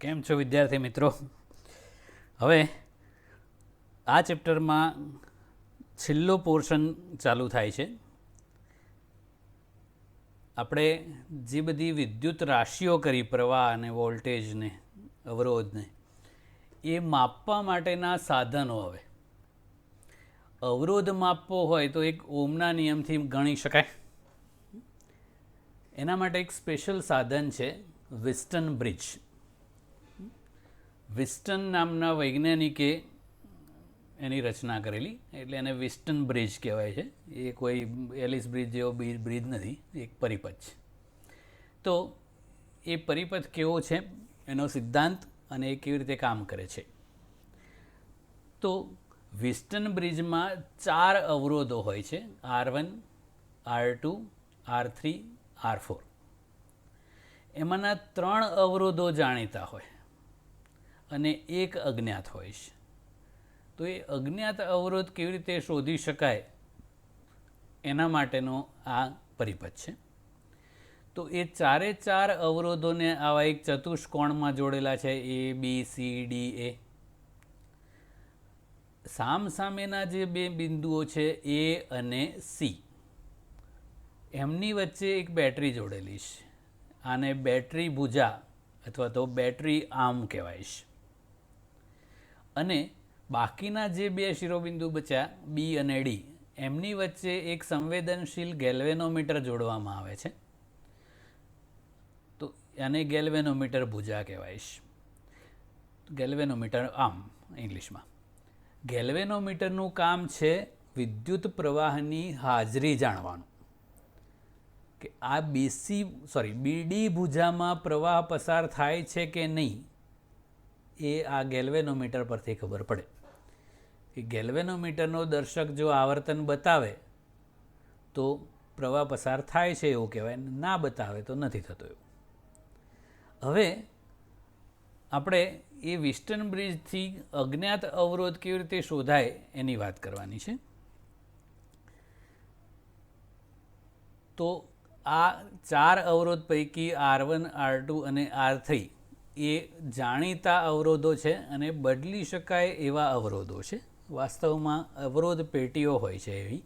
કેમ છો વિદ્યાર્થી મિત્રો? હવે આ ચેપ્ટરમાં છેલ્લો પોર્શન ચાલુ થાય છે. આપણે જે બધી વિદ્યુત રાશિઓ કરી, પ્રવાહ અને વોલ્ટેજને, અવરોધને, એ માપવા માટેના સાધનો. હવે અવરોધ માપવો હોય તો એક ઓમના નિયમથી ગણી શકાય. એના માટે એક સ્પેશિયલ સાધન છે, વિસ્ટન બ્રિજ. વિસ્ટન નામના વૈજ્ઞાનિકે એની રચના કરેલી, એટલે એને વિસ્ટન બ્રિજ કહેવાય છે. એ કોઈ એલિસ બ્રિજ જેવો બ્રિજ નથી, એક પરિપથ છે. તો એ પરિપથ કેવો છે, એનો સિદ્ધાંત અને એ કેવી રીતે કામ કરે છે. તો વિસ્ટન બ્રિજમાં 4 અવરોધો હોય છે, R1, R2, R3, R4. એમાંના 3 અવરોધો જાણીતા હોય અને એક અજ્ઞાત હોય છે. તો એ અજ્ઞાત અવરોધ કેવી રીતે શોધી શકાય, એના માટેનો આ પરિપથ છે. તો એ 4 અવરોધોને આવા એક ચતુષ્કોણમાં જોડેલા છે, ABCDA. સામસામેના જે 2 બિંદુઓ છે, A અને C, એમની વચ્ચે એક બેટરી જોડેલી છે. આને બેટરી ભુજા અથવા તો બેટરી આર્મ કહેવાય છે. અને બાકીના જે 2 શિરોબિંદુ બચ્યા, B અને D, એમની વચ્ચે એક સંવેદનશીલ ગેલ્વેનોમીટર જોડવામાં આવે છે. તો આને ગેલ્વેનોમીટર ભુજા કહેવાય છે, ગેલ્વેનોમીટર આર્મ ઇંગ્લિશમાં. ગેલ્વેનોમીટરનું કામ છે વિદ્યુત પ્રવાહની હાજરી જાણવાનું, કે આ BD ભુજામાં પ્રવાહ પસાર થાય છે કે નહીં, એ આ ગેલ્વેનોમીટર પરથી ખબર પડે. કે ગેલ્વેનોમીટરનો દર્શક જો આવર્તન બતાવે તો પ્રવાહ પસાર થાય છે એવું કહેવાય, ના બતાવે તો નથી થતો એવું. હવે આપણે એ વિસ્ટન બ્રિજથી અજ્ઞાત અવરોધ કેવી રીતે શોધાય એની વાત કરવાની છે. તો આ 4 અવરોધ પૈકી R1, R2 અને R3 એ જાણીતા અવરોધો છે અને બદલી શકાય એવા અવરોધો છે. વાસ્તવમાં અવરોધ પેટીઓ હોય છે એવી,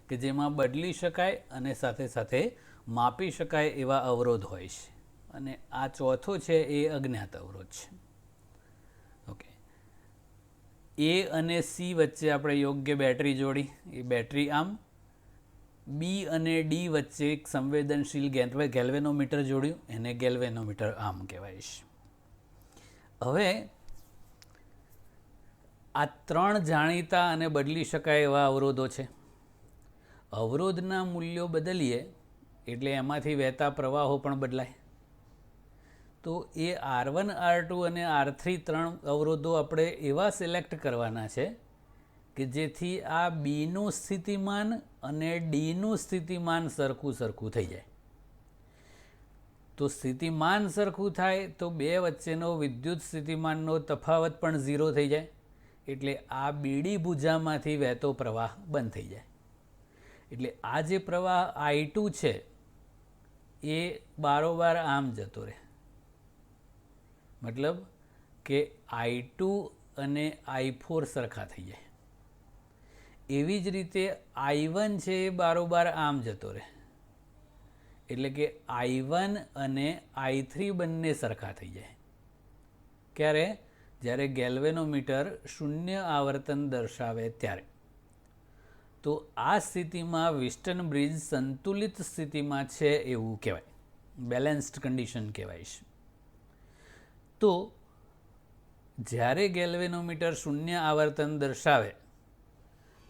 કે જેમાં બદલી શકાય અને સાથે સાથે માપી શકાય એવા અવરોધ હોય છે. અને આ ચોથો છે એ અજ્ઞાત અવરોધ છે. ઓકે, A અને C વચ્ચે આપણે યોગ્ય બેટરી જોડી, એ બેટરી આર્મ. B અને D વચ્ચે એક સંવેદનશીલ ગેલ્વેનોમીટર જોડ્યું, એને ગેલ્વેનોમીટર આર્મ કહેવાય છે. હવે આ 3 જાણીતા અને બદલી શકાય એવા અવરોધો છે. અવરોધના મૂલ્યો બદલીએ એટલે એમાંથી વહેતા પ્રવાહો પણ બદલાય. તો એ R1, R2 અને R3 3 અવરોધો આપણે એવા સિલેક્ટ કરવાના છે કે જેથી આ Bનું સ્થિતિમાન અને Dનું સ્થિતિમાન સરખું થઈ જાય. તો સ્થિતિમાન સરખું થાય તો 2 વચ્ચેનો વિદ્યુત સ્થિતિમાનનો તફાવત પણ 0 થઈ જાય. એટલે આ BD ભુજામાંથી વહેતો પ્રવાહ બંધ થઈ જાય. એટલે આ જે પ્રવાહ I2 છે એ બારોબાર આમ જતો રહે. મતલબ કે I2 અને I4 સરખા થઈ જાય. એવી જ રીતે I1 છે એ બારોબાર આમ જતો રહે. એટલે કે I1 અને I3 બંને સરખા થઈ જાય. ક્યારે? જ્યારે ગેલ્વેનોમીટર 0 આવર્તન દર્શાવે ત્યારે. તો આ સ્થિતિમાં વિસ્ટન બ્રિજ સંતુલિત સ્થિતિમાં છે એવું કહેવાય, બેલેન્સ્ડ કન્ડિશન કહેવાય છે. તો જ્યારે ગેલ્વેનોમીટર 0 આવર્તન દર્શાવે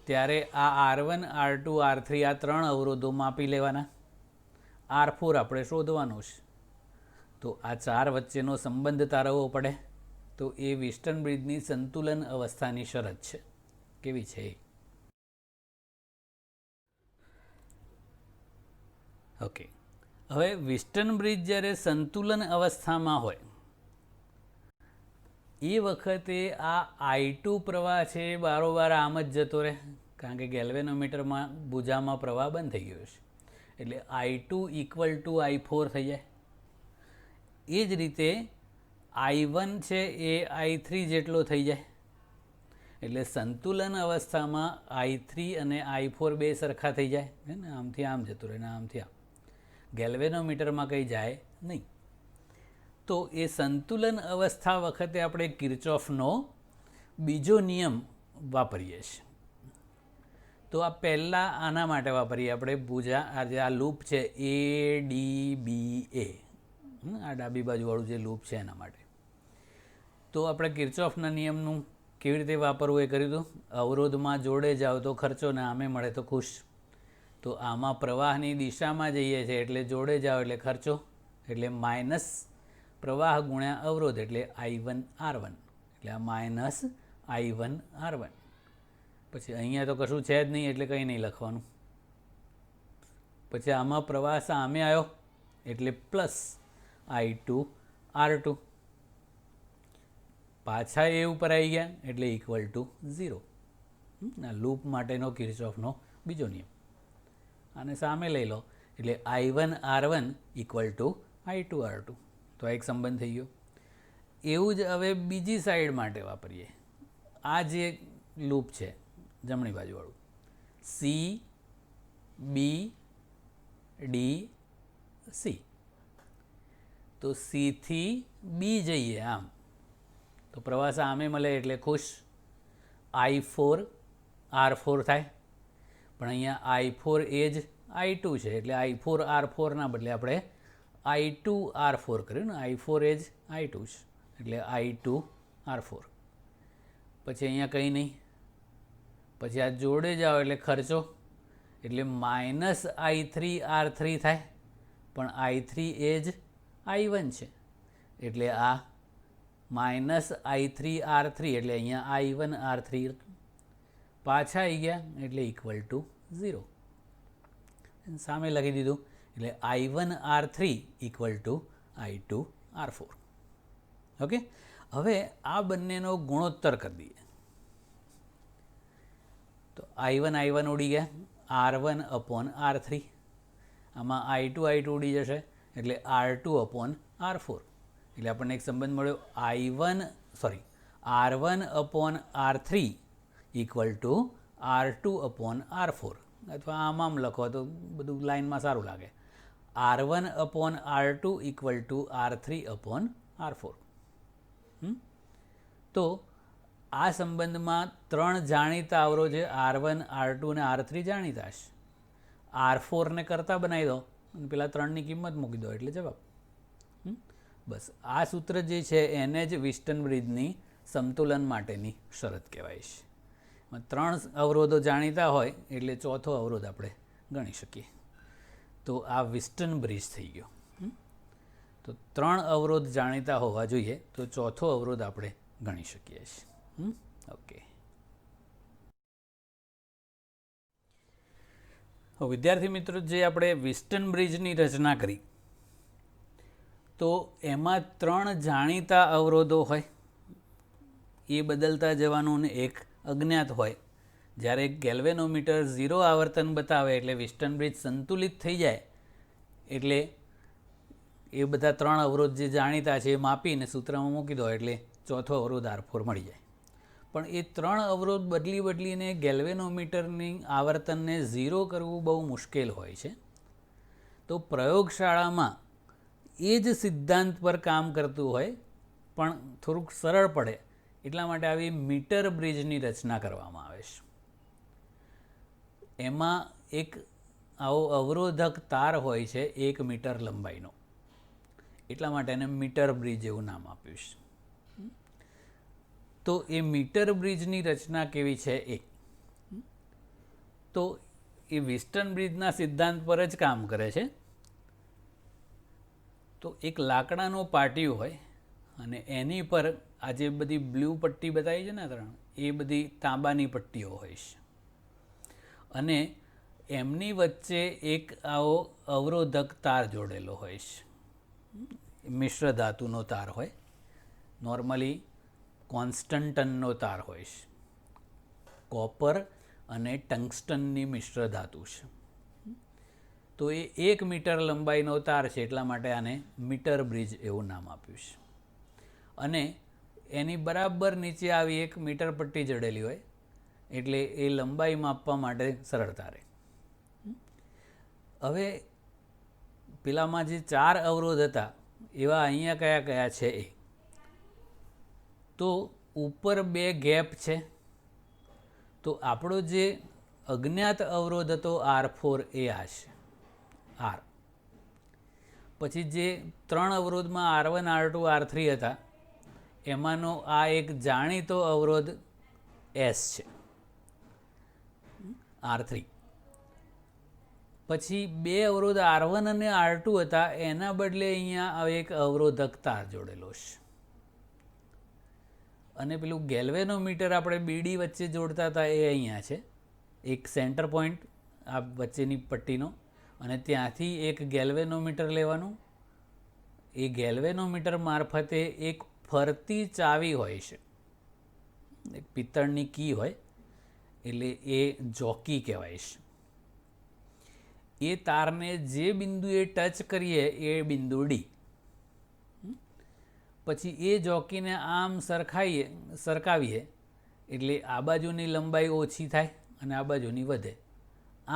ત્યારે આ R1, R2, R3 આ 3 અવરોધો માપી લેવાના. R4 આપણે શોધવાનો છે. તો આ 4 વચ્ચેનો સંબંધ તારવવો પડે. તો એ વિસ્ટન બ્રિજની સંતુલન અવસ્થાની શરત છે. કેવી છે? ઓકે, હવે વિસ્ટન બ્રિજ જ્યારે સંતુલન અવસ્થામાં હોય એ વખતે આ I2 પ્રવાહ છે એ બારોબાર આમ જ જતો રહે, કારણ કે ગેલ્વેનોમીટરમાં ભુજામાં પ્રવાહ બંધ થઈ ગયો છે. એટલે I2 = I4 થઈ જાય. એ જ રીતે I1 છે એ I3 જેટલો થઈ જાય. એટલે સંતુલન અવસ્થામાં I3 અને I4 બે સરખા થઈ જાય છે ને, આમથી આમ જતું રહે ને આમથી આમ. ગેલ્વેનોમીટરમાં કંઈ જાય નહીં. તો એ સંતુલન અવસ્થા વખતે આપણે કિર્ચોફનો બીજો નિયમ વાપરીએ છીએ. તો આ પહેલાં આના માટે વાપરીએ આપણે આ લૂપ છે ADBA, આ ડાબી બાજુવાળું જે લૂપ છે એના માટે. તો આપણે કિર્ચોફના નિયમનું કેવી રીતે વાપરવું એ કર્યું હતું. અવરોધમાં જોડે જાઓ તો ખર્ચો ને આમે મળે તો ખુશ. તો આમાં પ્રવાહની દિશામાં જઈએ છીએ એટલે જોડે જાઓ એટલે ખર્ચો, એટલે માઇનસ પ્રવાહ ગુણ્યા અવરોધ એટલે I1 R1, એટલે આ માઇનસ I1 R1. પછી અહીંયા તો કશું છે જ નહીં એટલે કંઈ નહીં લખવાનું. પછી આમાં પ્રવાહ સામે આવ્યો એટલે પ્લસ I2 R2. પાછા એ ઉપર આવી ગયા એટલે ઇક્વલ ટુ 0. આ લૂપ માટેનો કિર્ચોફનો બીજો નિયમ. આને સામે લઈ લો એટલે I1 R1 equal to I2 R2. તો આ એક સંબંધ થઈ ગયો. એવું જ હવે બીજી સાઈડ માટે વાપરીએ. આ જે લૂપ છે જમણી બાજુવાળું C B D C. તો C થી B જઈએ આમ તો પ્રવાહ સામે મળે એટલે ખુશ. I4 R4 થાય, પણ અહીંયા I4 એ જ I2 છે એટલે I4 R4 ના બદલે આપણે I2 R4 કર્યું ને. I4 એ જ I2 છે એટલે I2 R4. પછી અહીંયા કંઈ નહીં. પછી આ જોડે જાઓ એટલે ખર્ચો એટલે માઇનસ I3 R3 થાય, પણ I3 એ જ I1 છે એટલે આ માઇનસ I3 R3 એટલે અહીંયા I1 R3 પાછા આવી ગયા એટલે ઇક્વલ ટુ 0. સામે લખી દીધું એટલે I1 R3 equal to I2 R4. Okay, હવે આ બંનેનો ગુણોત્તર કરી દઈએ. તો I1 ઉડી ગયા R1 અપોન R3. આમાં I2 ઉડી જશે એટલે R2 અપોન R4. એટલે આપણને એક સંબંધ મળ્યો R1 upon R3 equal to R2 upon R4. અથવા આમ લખો તો બધું લાઇનમાં સારું લાગે. R1 upon R2 equal to R3 upon R4. તો આ સંબંધમાં ત્રણ જાણીતા અવરોધ છે. R1 R2 અને R3 જાણીતા છે. R4 ને કરતા બનાવી દો અને પેલા ત્રણની કિંમત મૂકી દો એટલે જવાબ. બસ આ સૂત્ર જે છે એને જ વિસ્ટન બ્રિજની સંતુલન માટેની શરત કહેવાય છે. ત્રણ અવરોધો જાણીતા હોય એટલે ચોથો અવરોધ આપણે ગણી શકીએ. તો આ વિસ્ટન બ્રિજ થઈ ગયો. તો ત્રણ અવરોધ જાણીતા હોવા જોઈએ તો ચોથો અવરોધ આપણે ગણી શકીએ છીએ. ઓકે, વિદ્યાર્થી મિત્રો, જે આપણે વિસ્ટન બ્રિજની રચના કરી તો એમાં ત્રણ જાણીતા અવરોધો હોય એ બદલતા જવાનું ને એક અજ્ઞાત હોય. જ્યારે ગેલ્વેનોમીટર 0 આવર્તન બતાવે એટલે વિસ્ટન બ્રિજ સંતુલિત થઈ જાય એટલે એ બધા ત્રણ અવરોધ જે જાણીતા છે એ માપીને સૂત્રમાં મૂકી દો એટલે ચોથો અવરોધ R4 મળી જાય. પણ એ ત્રણ અવરોધ બદલીને ગેલ્વેનોમીટરની આવર્તનને 0 કરવું બહુ મુશ્કેલ હોય છે. તો પ્રયોગશાળામાં એ જ સિદ્ધાંત પર કામ કરતું હોય પણ થોડુંક સરળ પડે એટલા માટે આવી મીટર બ્રિજની રચના કરવામાં આવે છે. એમાં એક આવો અવરોધક તાર હોય છે 1 મીટર લંબાઈનો, એટલા માટે એને મીટર બ્રિજ એવું નામ આપ્યું છે. તો એ મીટર બ્રિજની રચના કેવી છે તો એ વિસ્ટન બ્રિજના સિદ્ધાંત પર જ કામ કરે છે. તો એક લાકડાનો પાટિયું હોય અને એની પર આ જે બધી બ્લુ પટ્ટી બતાવી છે ને ત્રણ, એ બધી તાંબાની પટ્ટીઓ હોય છે અને એમની વચ્ચે એક આવો અવરોધક તાર જોડેલો હોય છે. મિશ્ર ધાતુનો તાર હોય, નોર્મલી કોન્સ્ટન્ટનનો તાર હોય છે. કોપર અને ટંગસ્ટનની મિશ્ર ધાતુ છે. તો એ 1 મીટર લંબાઈનો તાર છે એટલા માટે આને મીટર બ્રિજ એવું નામ આપ્યું છે. અને એની બરાબર નીચે આવી એક મીટર પટ્ટી જડેલી હોય એટલે એ લંબાઈ માપવા માટે સરળતા રહે. હવે પેલામાં જે 4 અવરોધ હતા એવા અહીંયા કયા કયા છે એ તો ઉપર 2 ગેપ છે. તો આપણો જે અજ્ઞાત અવરોધ હતો R4 એ આ છે R. પછી જે 3 અવરોધમાં R1 R2 R3 હતા એમાંનો આ એક જાણીતો અવરોધ S છે R3. પછી 2 અવરોધ R1 અને R2 હતા એના બદલે અહીંયા એક અવરોધક તાર જોડેલો છે. અને પેલું ગેલ્વેનોમીટર આપણે બીડી વચ્ચે જોડતા હતા એ અહીંયા છે, એક સેન્ટર પોઈન્ટ આ વચ્ચેની પટ્ટીનો, અને ત્યાંથી એક ગેલ્વેનોમીટર લેવાનું. એ ગેલ્વેનોમીટર મારફતે એક ફરતી ચાવી હોય છે, એક પિત્તળની કી હોય એટલે એ જોકી કહેવાય છે. એ તારને જે બિંદુએ ટચ કરીએ એ બિંદુ ડી. પછી એ જોકીને આમ સરકાવીએ એટલે આ બાજુની લંબાઈ ઓછી થાય અને આ બાજુની વધે.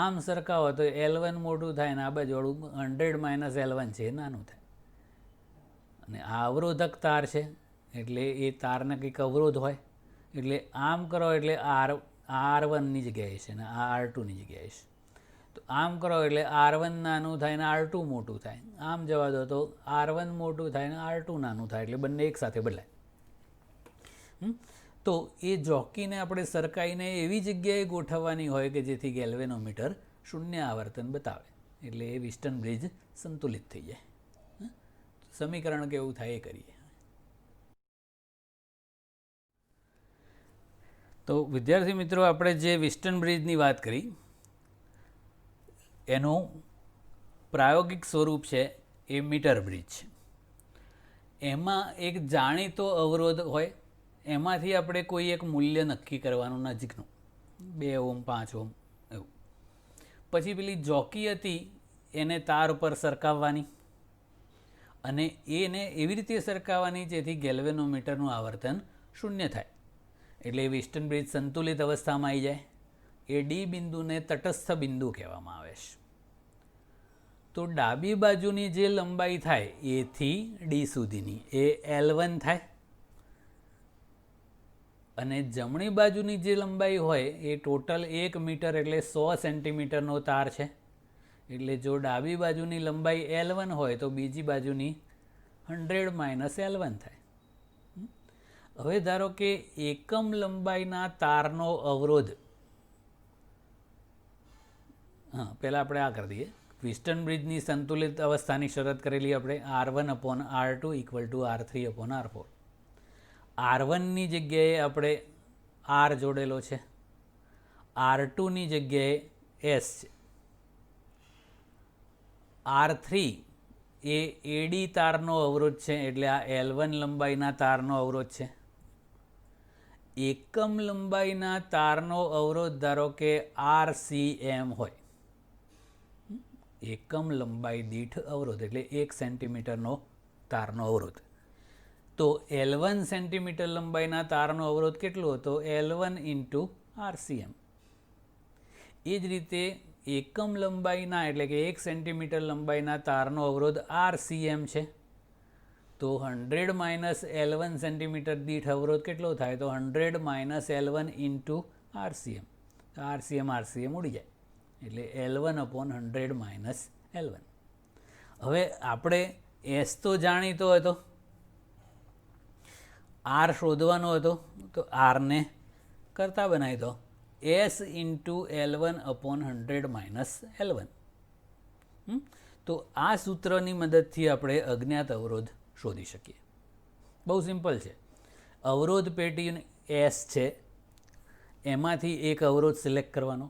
આમ સરકાવો તો L1 મોટું થાય અને આ બાજુવાળું 100 - L1 છે એ નાનું થાય. અને આ અવરોધક તાર છે એટલે એ તારને કંઈક અવરોધ હોય એટલે આમ કરો એટલે R1ની જગ્યાએ છે અને આ R2ની જગ્યાએ છે. તો આમ કરો એટલે R1 નાનું થાય ને R2 મોટું થાય. આમ જવા દો તો R1 મોટું થાય ને R2 નાનું થાય એટલે બંને એક સાથે બદલાય. તો એ જોકીને આપણે સરકાઈને એવી જગ્યાએ ગોઠવવાની હોય કે જેથી ગેલ્વેનોમીટર 0 આવર્તન બતાવે એટલે એ વિસ્ટન બ્રિજ સંતુલિત થઈ જાય. સમીકરણ કેવું થાય એ કરીએ. તો વિદ્યાર્થી મિત્રો, આપણે જે વિસ્ટન બ્રિજની વાત કરી એનું પ્રાયોગિક સ્વરૂપ છે એ મીટર બ્રિજ છે. એમાં એક જાણીતો અવરોધ હોય, એમાંથી આપણે કોઈ એક મૂલ્ય નક્કી કરવાનું નજીકનું, 2 ઓહ્મ 5 ઓહ્મ એવું. પછી પેલી જોકી હતી એને તાર ઉપર સરકાવવાની અને એને એવી રીતે સરકાવવાની જેથી ગેલ્વેનોમીટરનું આવર્તન 0 થાય એટલે વિસ્ટન બ્રિજ સંતુલિત અવસ્થામાં આવી જાય. એ ડી બિંદુને તટસ્થ બિંદુ કહેવામાં આવે છે. તો ડાબી બાજુની જે લંબાઈ થાય એથી ડી સુધીની એ L1 થાય અને જમણી બાજુની જે લંબાઈ હોય એ ટોટલ 1 મીટર એટલે 100 સેન્ટીમીટરનો તાર છે. એટલે જો ડાબી બાજુની લંબાઈ L1 હોય તો બીજી બાજુની 100 - L1 થાય. હવે ધારો કે એકમ લંબાઈના તારનો અવરોધ, પહેલાં આપણે આ કરી દઈએ. વિસ્ટન બ્રિજની સંતુલિત અવસ્થાની શરત કરેલી આપણે R1/R2 = R3/R4. R1ની જગ્યાએ આપણે R જોડેલો છે, R2ની જગ્યાએ S છે. R3 એ એડી તારનો અવરોધ છે એટલે આ L1 લંબાઈના તારનો અવરોધ છે. એકમ લંબાઈના તારનો અવરોધ ધારો કે RCM હોય, એકમ લંબાઈ દીઠ અવરોધ એટલે 1 સેન્ટીમીટરનો તારનો અવરોધ. તો L1 સેન્ટીમીટર લંબાઈના તારનો અવરોધ કેટલો હતો? L1 × RCM. એ જ રીતે એકમ લંબાઈના એટલે કે 1 સેન્ટીમીટર લંબાઈના તારનો અવરોધ RCM છે. તો 100 - L1 સેન્ટીમીટર દીઠ અવરોધ કેટલો થાય? તો 100 - L1 × RCM. RCM ઉડી જાય એટલે L1/100 - L1. હવે આપણે S તો જાણીતો હતો, R શોધવાનો હતો, તો Rને કરતા બનાવી દો S × L1/100 - L1. તો આ સૂત્રની મદદથી આપણે અજ્ઞાત અવરોધ શોધી શકીએ. બહુ સિમ્પલ છે. અવરોધ પેટી S છે, એમાંથી એક અવરોધ સિલેક્ટ કરવાનો,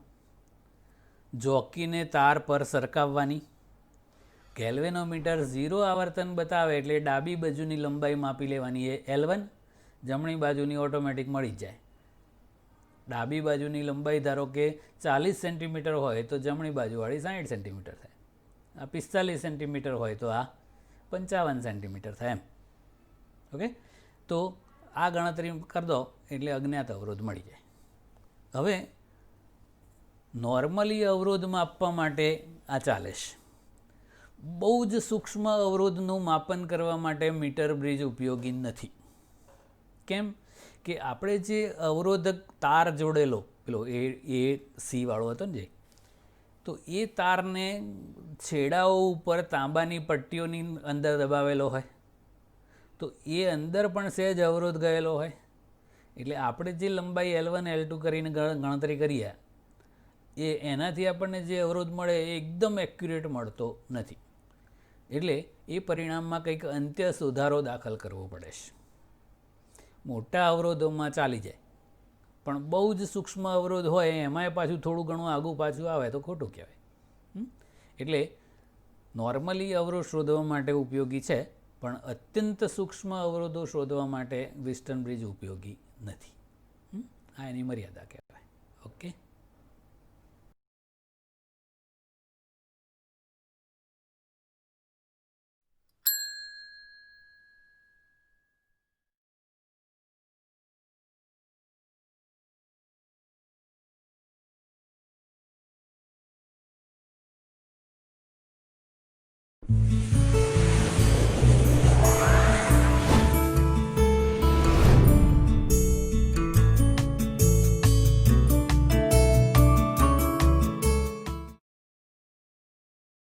જોકીને તાર પર સરકાવવાની, ગેલ્વેનોમીટર 0 આવર્તન બતાવે એટલે ડાબી બાજુની લંબાઈ માપી લેવાની એ L1, જમણી બાજુની ઓટોમેટિક મળી જ જાય. ડાબી બાજુની લંબાઈ ધારો કે 40 સેન્ટીમીટર હોય તો જમણી બાજુવાળી 60 સેન્ટીમીટર થાય. આ 45 સેન્ટીમીટર હોય તો આ 55 સેન્ટીમીટર થાય એમ. ઓકે. તો આ ગણતરી કરી દો એટલે અજ્ઞાત અવરોધ મળી જાય. હવે નોર્મલી અવરોધ માપવા માટે આ ચાલે છે. બહુ જ સૂક્ષ્મ અવરોધનું માપન કરવા માટે મીટર બ્રિજ ઉપયોગી નથી. કેમ કે આપણે જે અવરોધક તાર જોડેલો પેલો એ સી વાળો હતો ને જે, તો એ તારને છેડાઓ ઉપર તાંબાની પટ્ટીઓની અંદર દબાવેલો હોય, તો એ અંદર પણ સહેજ અવરોધ ગયેલો હોય. એટલે આપણે જે લંબાઈ L1 L2 કરીને ગણતરી કરીએ એનાથી આપણને જે અવરોધ મળે એ એકદમ એક્યુરેટ મળતો નથી. એટલે એ પરિણામમાં કંઈક અંત્ય સુધારો દાખલ કરવો પડે છે. મોટા અવરોધોમાં ચાલી જાય, પણ બહુ જ સૂક્ષ્મ અવરોધ હોય એમાંય પાછું થોડું ઘણું આગું પાછું આવે તો ખોટું કહેવાય. એટલે નોર્મલી અવરોધ શોધવા માટે ઉપયોગી છે, પણ અત્યંત સૂક્ષ્મ અવરોધો શોધવા માટે વિસ્ટન બ્રિજ ઉપયોગી નથી. આ એની મર્યાદા કહેવાય. ઓકે.